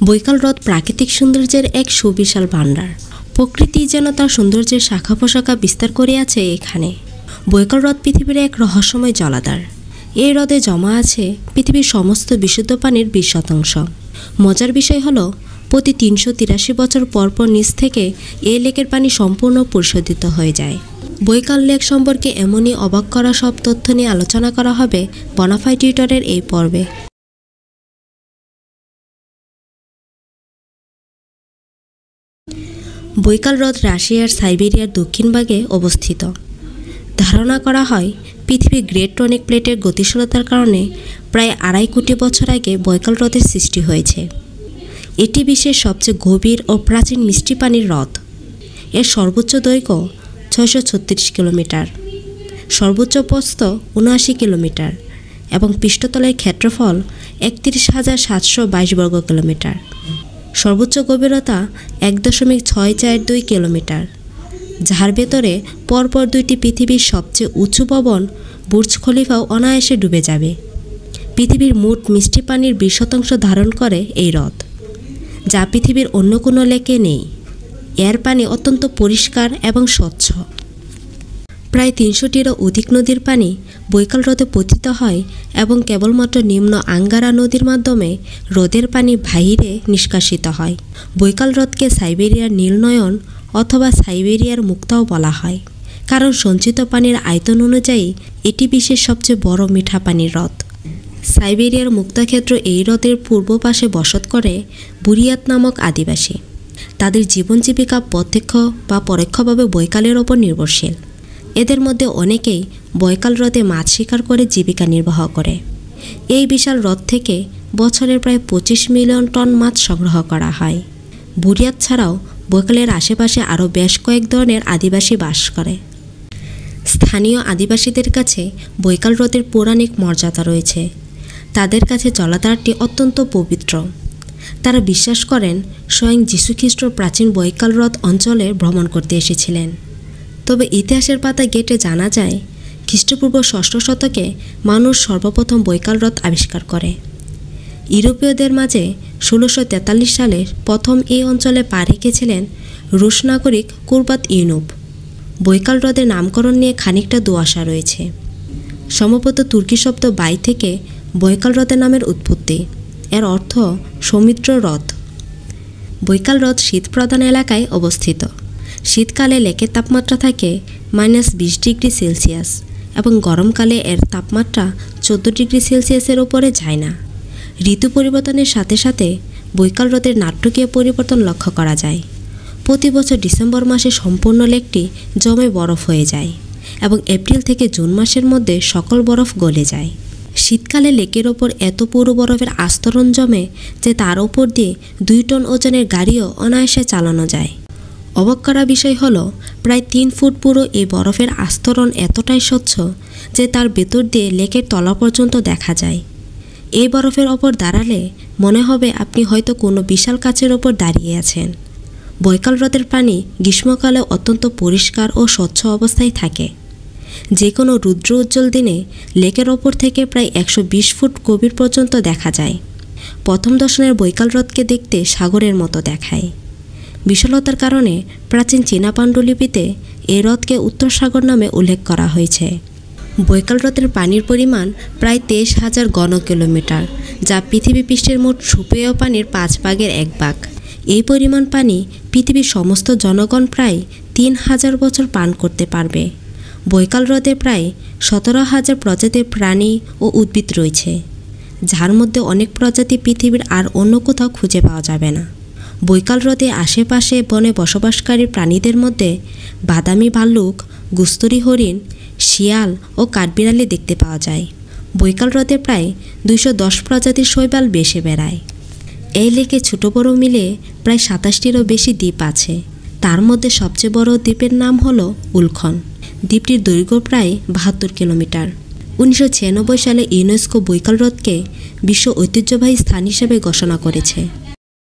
বৈকাল হ্রদ প্রাকৃতিক সৌন্দর্যের এক সুবিশাল ভাণ্ডার। প্রকৃতি যেন তার সৌন্দর্যের শাখা প্রশাখা বিস্তার করে আছে এখানে। বৈকাল হ্রদ পৃথিবীর এক রহস্যময় জলাধার। এই হ্রদে জমা আছে পৃথিবীর সমস্ত বিশুদ্ধ পানির 20%। মজার বিষয় হলো, প্রতি 383 বছর পরপর নিচ থেকে এই লেকের পানি সম্পূর্ণ পরিশোধিত হয়ে যায়। বৈকাল লেক সম্পর্কে এমনই অবাক করা সব তথ্য নিয়ে আলোচনা করা হবে বনাফাইড টিউটরের এই পর্বে। বৈকাল হ্রদ রাশিয়ার সাইবেরিয়ার দক্ষিণ ভাগে অবস্থিত। ধারণা করা হয় পৃথিবীর গ্রেট টনিক প্লেটের গতিশীলতার কারণে প্রায় 2.5 কোটি বছর আগে বৈকাল হ্রদের সৃষ্টি হয়েছে। এটি বিশ্বের সবচেয়ে গভীর ও প্রাচীন মিষ্টি পানির হ্রদ। এর সর্বোচ্চ দৈর্ঘ্য 636 কিলোমিটার, সর্বোচ্চ প্রস্থ 79 কিলোমিটার এবং পৃষ্ঠতলের ক্ষেত্রফল 31,722 বর্গ কিলোমিটার। সর্বোচ্চ গভীরতা 1.642 কিলোমিটার, যার ভেতরে পরপর 2টি পৃথিবীর সবচেয়ে উঁচু ভবন বুর্জ খলিফাও অনায়াসে ডুবে যাবে। পৃথিবীর মোট মিষ্টি পানির 20% ধারণ করে এই হ্রদ, যা পৃথিবীর অন্য কোনো লেকে নেই। এর পানি অত্যন্ত পরিষ্কার এবং স্বচ্ছ। প্রায় 300টিরও অধিক নদীর পানি বৈকাল হ্রদে পতিত হয় এবং কেবলমাত্র নিম্ন আঙ্গারা নদীর মাধ্যমে হ্রদের পানি বাহিরে নিষ্কাশিত হয়। বৈকাল হ্রদকে সাইবেরিয়ার নীলনয়ন অথবা সাইবেরিয়ার মুক্তাও বলা হয়, কারণ সঞ্চিত পানির আয়তন অনুযায়ী এটি বিশ্বের সবচেয়ে বড় মিঠা পানির হ্রদ। সাইবেরিয়ার মুক্তাক্ষেত্র এই হ্রদের পূর্ব পাশে বসত করে বুরিয়াত নামক আদিবাসী। তাদের জীবন জীবিকা প্রত্যক্ষ বা পরোক্ষভাবে বৈকালের ওপর নির্ভরশীল। এদের মধ্যে অনেকেই বৈকাল হ্রদে মাছ শিকার করে জীবিকা নির্বাহ করে। এই বিশাল হ্রদ থেকে বছরের প্রায় 25 মিলিয়ন টন মাছ সংগ্রহ করা হয়। বুরিয়াত ছাড়াও বৈকালের আশেপাশে আরও বেশ কয়েক ধরনের আদিবাসী বাস করে। স্থানীয় আদিবাসীদের কাছে বৈকাল হ্রদের পৌরাণিক মর্যাদা রয়েছে। তাদের কাছে জলাধারটি অত্যন্ত পবিত্র। তারা বিশ্বাস করেন স্বয়ং যীশুখ্রিস্ট প্রাচীন বৈকাল হ্রদ অঞ্চলে ভ্রমণ করতে এসেছিলেন। তবে ইতিহাসের পাতায় ঘেঁটে জানা যায়, খ্রিস্টপূর্ব 6ষ্ঠ শতকে মানুষ সর্বপ্রথম বৈকাল হ্রদ আবিষ্কার করে। ইউরোপীয়দের মাঝে 1643 সালে প্রথম এই অঞ্চলে পা রেখেছিলেন রুশ নাগরিক কুরবাত ইউনুপ। বৈকাল হ্রদের নামকরণ নিয়ে খানিকটা দুআশা রয়েছে। সম্ভবত তুর্কি শব্দ বাই থেকে বৈকাল হ্রদের নামের উৎপত্তি। এর অর্থ সৌমিত্র হ্রদ। বৈকাল হ্রদ শীতপ্রধান এলাকায় অবস্থিত। শীতকালে লেকের তাপমাত্রা থাকে -20 ডিগ্রি সেলসিয়াস এবং গরমকালে এর তাপমাত্রা 14 ডিগ্রি সেলসিয়াসের উপরে যায় না। ঋতু পরিবর্তনের সাথে সাথে বৈকাল হ্রদের নাটকীয় পরিবর্তন লক্ষ্য করা যায়। প্রতি বছর ডিসেম্বর মাসে সম্পূর্ণ লেকটি জমে বরফ হয়ে যায় এবং এপ্রিল থেকে জুন মাসের মধ্যে সকল বরফ গলে যায়। শীতকালে লেকের ওপর এত পুরো বরফের আস্তরণ জমে যে তার ওপর দিয়ে 2 টন ওজনের গাড়িও অনায়াসে চালানো যায়। অবাক করা বিষয় হলো, প্রায় 3 ফুট পুরো এই বরফের আস্তরণ এতটাই স্বচ্ছ যে তার ভেতর দিয়ে লেকের তলা পর্যন্ত দেখা যায়। এই বরফের ওপর দাঁড়ালে মনে হবে আপনি হয়তো কোনো বিশাল কাচের ওপর দাঁড়িয়ে আছেন। বৈকাল হ্রদের পানি গ্রীষ্মকালে অত্যন্ত পরিষ্কার ও স্বচ্ছ অবস্থায় থাকে। যে কোনো রুদ্র উজ্জ্বল দিনে লেকের ওপর থেকে প্রায় 120 ফুট গভীর পর্যন্ত দেখা যায়। প্রথম দর্শনের বৈকাল হ্রদকে দেখতে সাগরের মতো দেখায়। বিশালতার কারণে প্রাচীন চীনা পাণ্ডুলিপিতে এই হ্রদকে উত্তর সাগর নামে উল্লেখ করা হয়েছে। বৈকাল হ্রদের পানির পরিমাণ প্রায় 23,000 ঘন কিলোমিটার, যা পৃথিবী পৃষ্ঠের মোট সুপেয় পানির 5 ভাগের 1 ভাগ। এই পরিমাণ পানি পৃথিবীর সমস্ত জনগণ প্রায় 3,000 বছর পান করতে পারবে। বৈকাল হ্রদে প্রায় 17,000 প্রজাতির প্রাণী ও উদ্ভিদ রয়েছে, যার মধ্যে অনেক প্রজাতি পৃথিবীর আর অন্য কোথাও খুঁজে পাওয়া যাবে না। বৈকাল হ্রদে আশেপাশে বনে বসবাসকারী প্রাণীদের মধ্যে বাদামি ভাল্লুক, গুস্তরি হরিণ, শিয়াল ও কাঠবিড়ালি দেখতে পাওয়া যায়। বৈকাল হ্রদে প্রায় 210 প্রজাতির শৈবাল বেশে বেড়ায়। এই লেকে ছোট বড় মিলে প্রায় 27টিরও বেশি দ্বীপ আছে। তার মধ্যে সবচেয়ে বড় দ্বীপের নাম হলো উলখন। দ্বীপটির দৈর্ঘ্য প্রায় 72 কিলোমিটার। 1996 সালে ইউনেস্কো বৈকাল হ্রদকে বিশ্ব ঐতিহ্যবাহী স্থান হিসেবে ঘোষণা করেছে।